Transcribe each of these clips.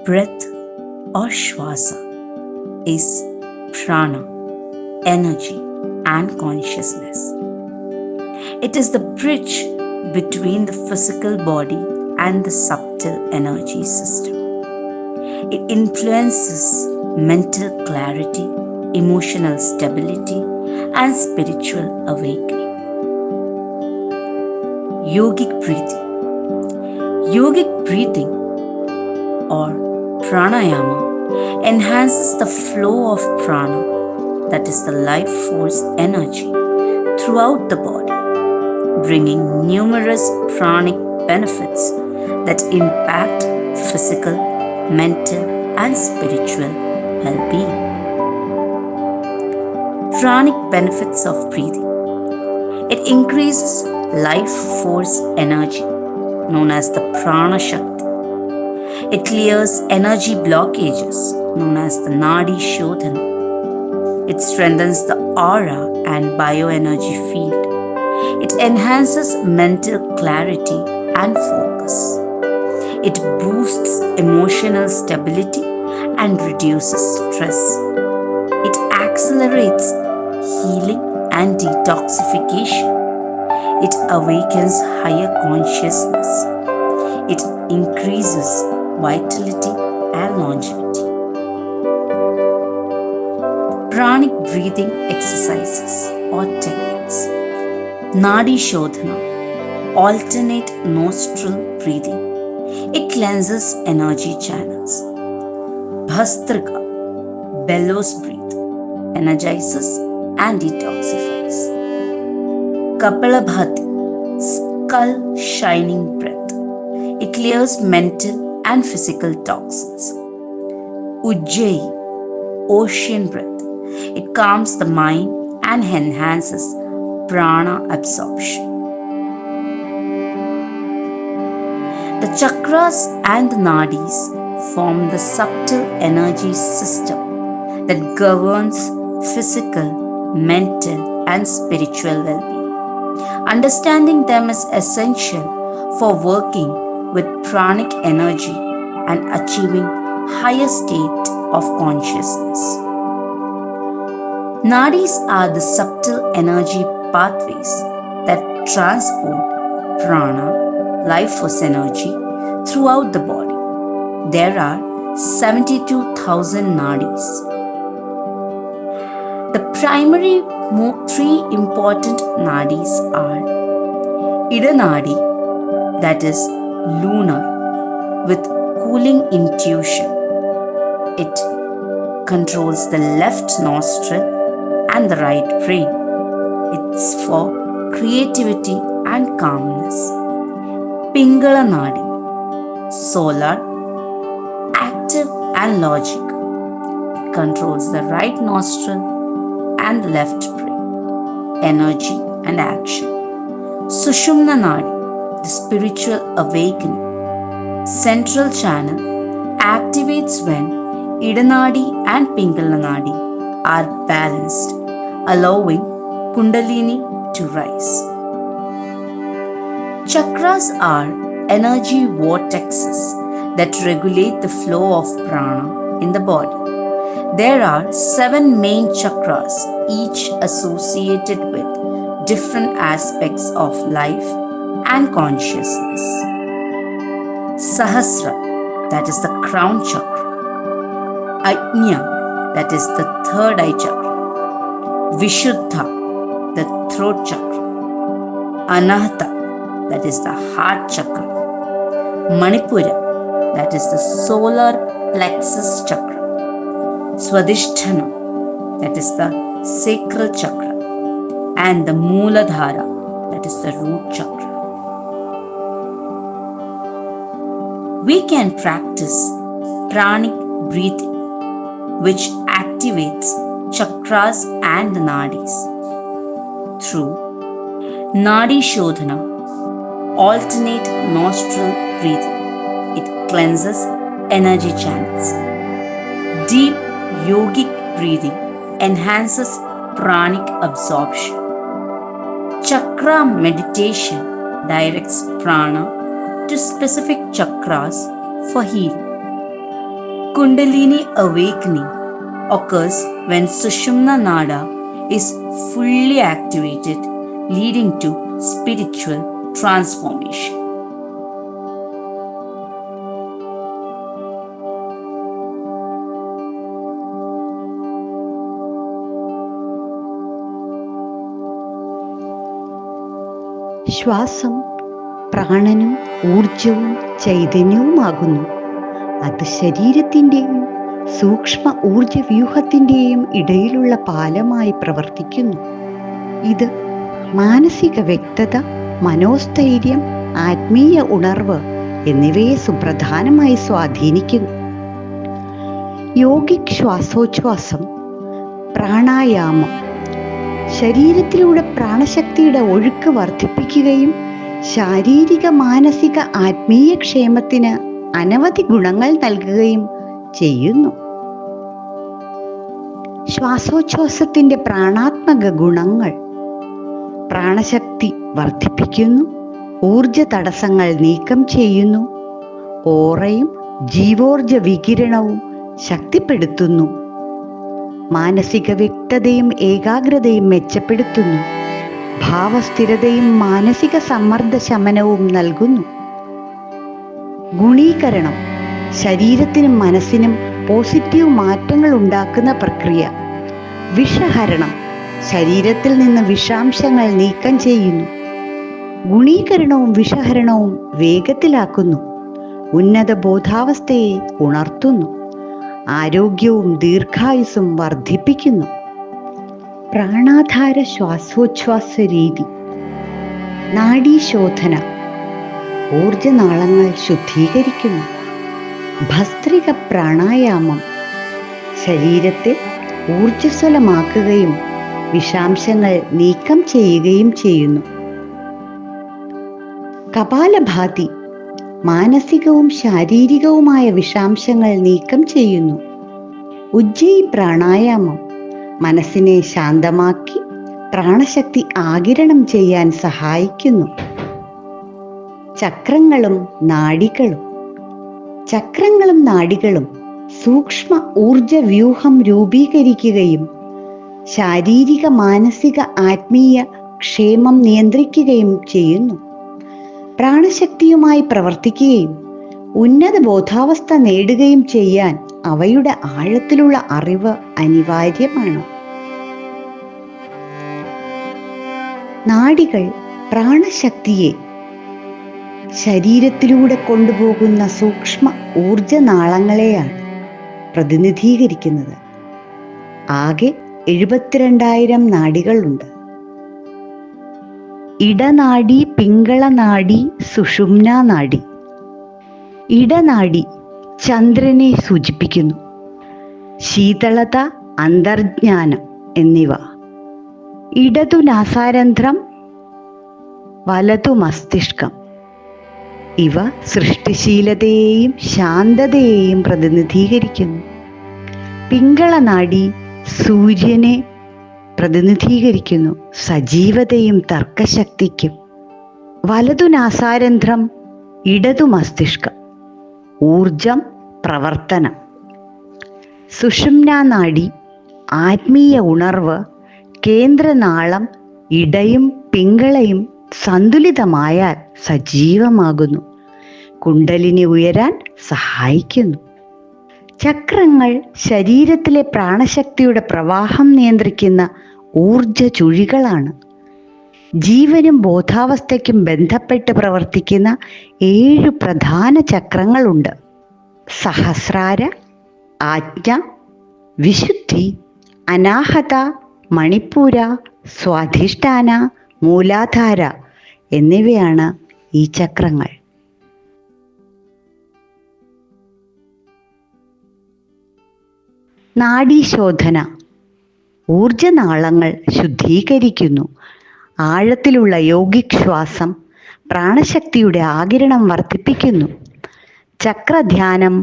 breath or shwasa is prana, energy and consciousness. It is the bridge between the physical body and the subtle energy system. It influences mental clarity, emotional stability, and spiritual awakening. Yogic breathing. Yogic breathing or pranayama enhances the flow of prana, that is the life force energy, throughout the body, bringing numerous pranic benefits that impact physical, mental, and spiritual well-being. Pranic benefits of breathing. It increases life force energy, known as the prana shakti. It clears energy blockages, known as the nadi shodhana. It strengthens the aura and bioenergy field. It enhances mental clarity and focus. It boosts emotional stability and reduces stress. It accelerates healing and detoxification. It awakens higher consciousness. It increases vitality and longevity. Pranic breathing exercises or techniques. Nadi Shodhana, alternate nostril breathing. It cleanses energy channels. Bhastrika, bellows breathe, energizes and detoxifies. Kapalabhati, skull shining breath. It clears mental and physical toxins. Ujjayi, ocean breath. It calms the mind and enhances prana absorption. The chakras and the nadis form the subtle energy system that governs physical, mental, and spiritual well-being. Understanding them is essential for working with pranic energy and achieving higher state of consciousness. Nadis are the subtle energy pathways that transport prana, life force energy, throughout the body. There are 72,000 nadis. The primary three important nadis are Idanadi, that is lunar, with cooling intuition. It controls the left nostril and the right brain. It's for creativity and calmness. Pingala Nadi, solar, active and logic. It controls the right nostril and the left brain, energy and action. Sushumna Nadi, the spiritual awakening. Central channel activates when Idanadi and Pingala Nadi are balanced, allowing Kundalini to rise. Chakras are energy vortexes that regulate the flow of prana in the body. There are 7 main chakras, each associated with different aspects of life and consciousness. Sahasra, that is the crown chakra. Ajna, that is the third eye chakra. Vishuddha, the throat chakra. Anahata, that is the heart chakra. Manipura, that is the solar plexus chakra. Swadhisthana, that is the sacral chakra. And the Mooladhara, that is the root chakra. We can practice pranic breathing, which activates chakras and the nadis through Nadi Shodhana, alternate nostril breathing. It cleanses energy channels. Deep yogic breathing enhances pranic absorption. Chakra meditation directs prana to specific chakras for healing. Kundalini awakening occurs when Sushumna Nada is fully activated, leading to spiritual transformation. ശ്വാസം പ്രാണനും ഊർജവും ചൈതന്യവുമാകുന്നു. അത് ശരീരത്തിൻ്റെയും സൂക്ഷ്മ ഊർജവ്യൂഹത്തിൻ്റെയും ഇടയിലുള്ള പാലമായി പ്രവർത്തിക്കുന്നു. ഇത് മാനസിക വ്യക്തത, മനോസ്ഥൈര്യം, ആത്മീയ ഉണർവ് എന്നിവയെ സുപ്രധാനമായി സ്വാധീനിക്കുന്നു. യോഗിക് ശ്വാസോച്ഛ്വാസം, പ്രാണായാമം ശരീരത്തിലൂടെ പ്രാണശക്തിയുടെ ഒഴുക്ക് വർദ്ധിപ്പിക്കുകയും ശാരീരിക, മാനസിക, ആത്മീയ ക്ഷേമത്തിന് അനവധി ഗുണങ്ങൾ നൽകുകയും ചെയ്യുന്നു. ശ്വാസോച്ഛ്വാസത്തിന്റെ പ്രാണാത്മക ഗുണങ്ങൾ: പ്രാണശക്തി വർദ്ധിപ്പിക്കുന്നു, ഊർജ തടസ്സങ്ങൾ നീക്കം ചെയ്യുന്നു, ഓറയും ജീവോർജ വികിരണവും ശക്തിപ്പെടുത്തുന്നു, മാനസിക വ്യക്തതയും ഏകാഗ്രതയും മെച്ചപ്പെടുത്തുന്നു, ഭാവസ്ഥിരതയും മാനസിക സമ്മർദ്ദ ശമനവും നൽകുന്നു. ഗുണീകരണം ശരീരത്തിനും മനസ്സിനും പോസിറ്റീവ് മാറ്റങ്ങൾ ഉണ്ടാക്കുന്ന പ്രക്രിയ. വിഷഹരണം ശരീരത്തിൽ നിന്ന് വിഷാംശങ്ങൾ നീക്കം ചെയ്യുന്നു. ഗുണീകരണവും വിഷഹരണവും വേഗത്തിലാക്കുന്നു, ഉന്നത ബോധാവസ്ഥയെ ഉണർത്തുന്നു, ആരോഗ്യവും ദീർഘായുസ്സും വർദ്ധിപ്പിക്കുന്നു. പ്രാണാധാര ശ്വാസോച്ഛ്വാസ രീതി. നാഡീശോധന ഊർജനാളങ്ങൾ ശുദ്ധീകരിക്കുന്നു. ഭസ്ത്രിക പ്രാണായാമം ശരീരത്തെ ഊർജ്ജസ്വലമാക്കുകയും വിഷാംശങ്ങൾ നീക്കം ചെയ്യുകയും ചെയ്യുന്നു. കപാലഭാതി മാനസികവും ശാരീരികവുമായ വിഷാംശങ്ങൾ നീക്കം ചെയ്യുന്നു. ഉജ്ജയി പ്രാണായാമം മനസ്സിനെ ശാന്തമാക്കി പ്രാണശക്തി ആഗിരണം ചെയ്യാൻ സഹായിക്കുന്നു. ചക്രങ്ങളും നാഡികളും. ചക്രങ്ങളും നാഡികളും സൂക്ഷ്മ ഊർജ വ്യൂഹം രൂപീകരിക്കുകയും ശാരീരിക, മാനസിക, ആത്മീയ ക്ഷേമം നിയന്ത്രിക്കുകയും ചെയ്യുന്നു. പ്രാണശക്തിയുമായി പ്രവർത്തിക്കുകയും ഉന്നത ബോധാവസ്ഥ നേടുകയും ചെയ്യാൻ അവയുടെ ആഴത്തിലുള്ള അറിവ് അനിവാര്യമാണ്. നാഡികൾ പ്രാണശക്തിയെ ശരീരത്തിലൂടെ കൊണ്ടുപോകുന്ന സൂക്ഷ്മ ഊർജനാളങ്ങളെയാണ് പ്രതിനിധീകരിക്കുന്നത്. ആകെ 72,000 നാഡികളുണ്ട്. ഇടനാഡി, പിംഗളനാഡി, സുഷുമ്നാ നാഡി. ഇടനാഡി ചന്ദ്രനെ സൂചിപ്പിക്കുന്നു. ശീതളത, അന്തർജ്ഞാനം എന്നിവ. ഇടതു നാസാരന്ധ്രം, വലതു മസ്തിഷ്കം. ഇവ സൃഷ്ടിശീലതയെയും ശാന്തതയെയും പ്രതിനിധീകരിക്കുന്നു. പിംഗളനാഡി സൂര്യനെ പ്രതിനിധീകരിക്കുന്നു, സജീവതയും തർക്കശക്തിക്കും. വലതു നാസാരന്ധ്രം, ഇടതു മസ്തിഷ്കം, ഊർജം, പ്രവർത്തനം. സുഷുമ്നാ നാഡി ആത്മീയ ഉണർവ്, കേന്ദ്രനാളം. ഇടയും പിംഗളയും സന്തുലിതമായാൽ സജീവമാകുന്നു, കുണ്ടലിനി ഉയരാൻ സഹായിക്കുന്നു. ചക്രങ്ങൾ ശരീരത്തിലെ പ്രാണശക്തിയുടെ പ്രവാഹം നിയന്ത്രിക്കുന്ന ഊർജ ചുഴികളാണ്. ജീവനും ബോധാവസ്ഥയ്ക്കും ബന്ധപ്പെട്ട് പ്രവർത്തിക്കുന്ന 7 പ്രധാന ചക്രങ്ങളുണ്ട്. സഹസ്രാര, ആജ്ഞ, വിശുദ്ധി, അനാഹത, മണിപ്പൂര, സ്വാധിഷ്ഠാന, മൂലാധാര എന്നിവയാണ് ഈ ചക്രങ്ങൾ. നാഡീശോധന ഊർജനാളങ്ങൾ ശുദ്ധീകരിക്കുന്നു. ആഴത്തിലുള്ള യോഗിക് ശ്വാസം പ്രാണശക്തിയുടെ ആഗിരണം വർദ്ധിപ്പിക്കുന്നു. ചക്രധ്യാനം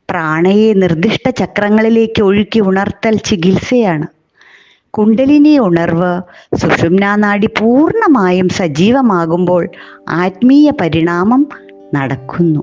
പ്രാണയെ നിർദ്ദിഷ്ട ചക്രങ്ങളിലേക്ക് ഒഴുക്കി ഉണർത്തൽ ചികിത്സയാണ്. കുണ്ടലിനി ഉണർവ് സുഷുമ്നാ നാഡി പൂർണ്ണമായും സജീവമാകുമ്പോൾ ആത്മീയ പരിണാമം നടക്കുന്നു.